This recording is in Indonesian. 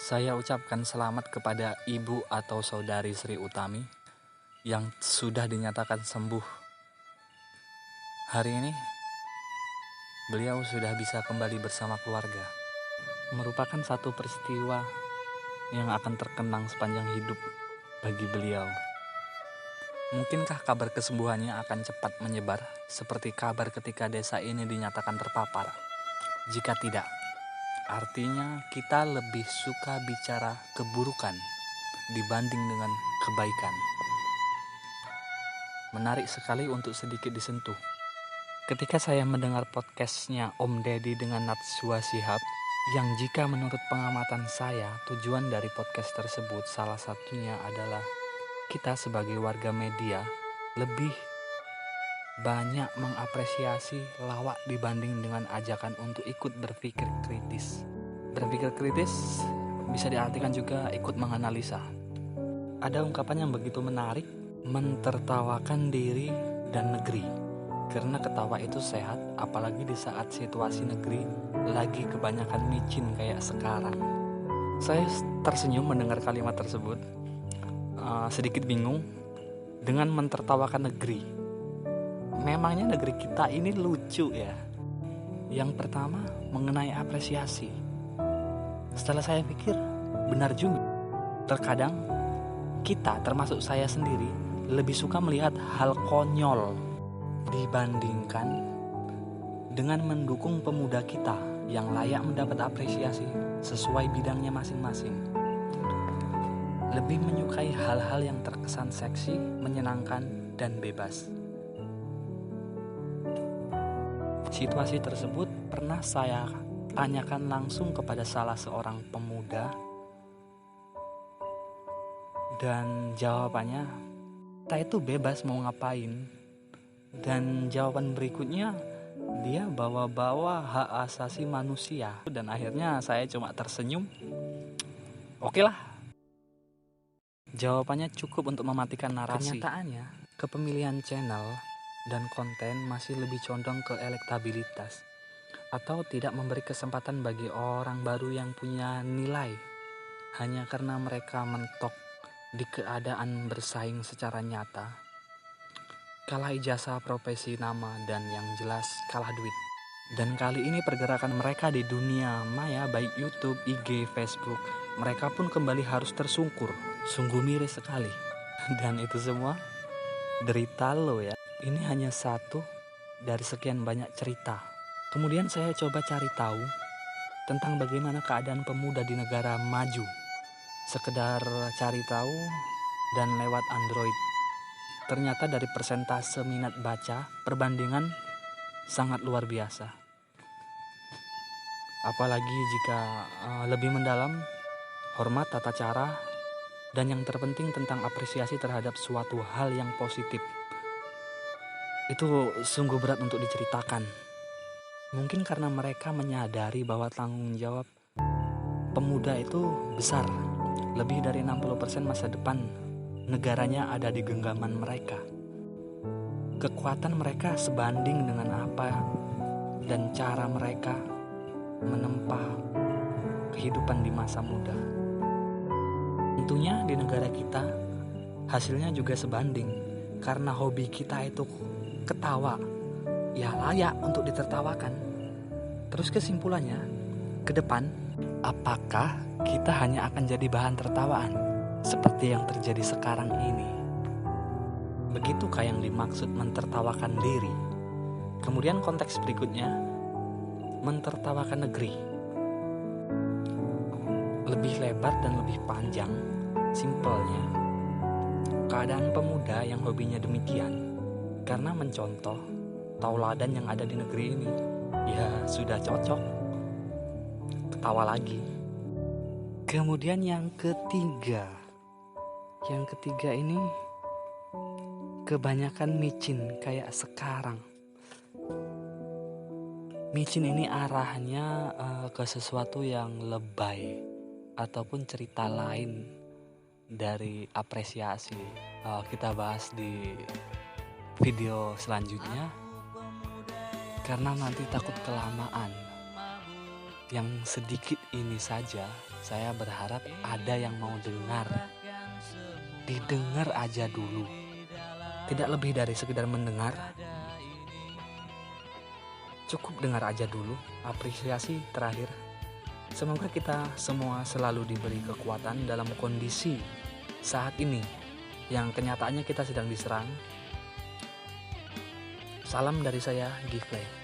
Saya ucapkan selamat kepada Ibu atau Saudari Sri Utami yang sudah dinyatakan sembuh. Hari ini beliau sudah bisa kembali bersama keluarga. Merupakan satu peristiwa yang akan terkenang sepanjang hidup bagi beliau. Mungkinkah kabar kesembuhannya akan cepat menyebar seperti kabar ketika desa ini dinyatakan terpapar? Jika tidak, artinya kita lebih suka bicara keburukan dibanding dengan kebaikan. Menarik sekali untuk sedikit disentuh. Ketika saya mendengar podcastnya Om Deddy dengan Najwa Shihab, yang jika menurut pengamatan saya, tujuan dari podcast tersebut salah satunya adalah kita sebagai warga media lebih banyak mengapresiasi lawak dibanding dengan ajakan untuk ikut berpikir kritis. Berpikir kritis bisa diartikan juga ikut menganalisa. Ada ungkapan yang begitu menarik, mentertawakan diri dan negeri. Karena ketawa itu sehat, apalagi di saat situasi negeri lagi kebanyakan micin kayak sekarang. Saya tersenyum mendengar kalimat tersebut, sedikit bingung dengan mentertawakan negeri. Memangnya negeri kita ini lucu ya? Yang pertama mengenai apresiasi. Setelah saya pikir, benar juga. Terkadang kita, termasuk saya sendiri, lebih suka melihat hal konyol dibandingkan dengan mendukung pemuda kita yang layak mendapat apresiasi sesuai bidangnya masing-masing. Lebih menyukai hal-hal yang terkesan seksi, menyenangkan, dan bebas. Situasi tersebut pernah saya tanyakan langsung kepada salah seorang pemuda, dan jawabannya, saya itu bebas mau ngapain. Dan jawaban berikutnya, dia bawa-bawa hak asasi manusia. Dan akhirnya saya cuma tersenyum. Oke lah. Jawabannya cukup untuk mematikan narasi. Kenyataannya, kepemilihan channel dan konten masih lebih condong ke elektabilitas atau tidak memberi kesempatan bagi orang baru yang punya nilai hanya karena mereka mentok di keadaan bersaing secara nyata, kalah ijazah, profesi, nama, dan yang jelas kalah duit. Dan kali ini pergerakan mereka di dunia maya, baik YouTube, IG, Facebook, mereka pun kembali harus tersungkur. Sungguh miris sekali. Dan itu semua derita lo ya. Ini hanya satu dari sekian banyak cerita. Kemudian saya coba cari tahu tentang bagaimana keadaan pemuda di negara maju. Sekedar cari tahu dan lewat Android. Ternyata dari persentase minat baca, perbandingan sangat luar biasa. Apalagi jika lebih mendalam, hormat tata cara, dan yang terpenting tentang apresiasi terhadap suatu hal yang positif. Itu sungguh berat untuk diceritakan. Mungkin karena mereka menyadari bahwa tanggung jawab pemuda itu besar. Lebih dari 60% masa depan negaranya ada di genggaman mereka. Kekuatan mereka sebanding dengan apa dan cara mereka menempa kehidupan di masa muda. Tentunya di negara kita hasilnya juga sebanding, karena hobi kita itu ketawa, ya layak untuk ditertawakan. Terus kesimpulannya, ke depan apakah kita hanya akan jadi bahan tertawaan seperti yang terjadi sekarang ini? Begitukah yang dimaksud mentertawakan diri? Kemudian konteks berikutnya, mentertawakan negeri. Lebih lebar dan lebih panjang. Simpelnya, keadaan pemuda yang hobinya demikian karena mencontoh tauladan yang ada di negeri ini, ya sudah cocok. Ketawa lagi. Kemudian yang ketiga ini kebanyakan micin kayak sekarang. Micin ini arahnya ke sesuatu yang lebay ataupun cerita lain dari apresiasi. Kita bahas di video selanjutnya karena nanti takut kelamaan. yang sedikit ini saja, saya berharap ada yang mau dengar. Didengar aja dulu. Tidak lebih dari sekedar mendengar. Cukup dengar aja dulu. Apresiasi terakhir. Semoga kita semua selalu diberi kekuatan dalam kondisi saat ini yang kenyataannya kita sedang diserang. Salam dari saya, Giflay.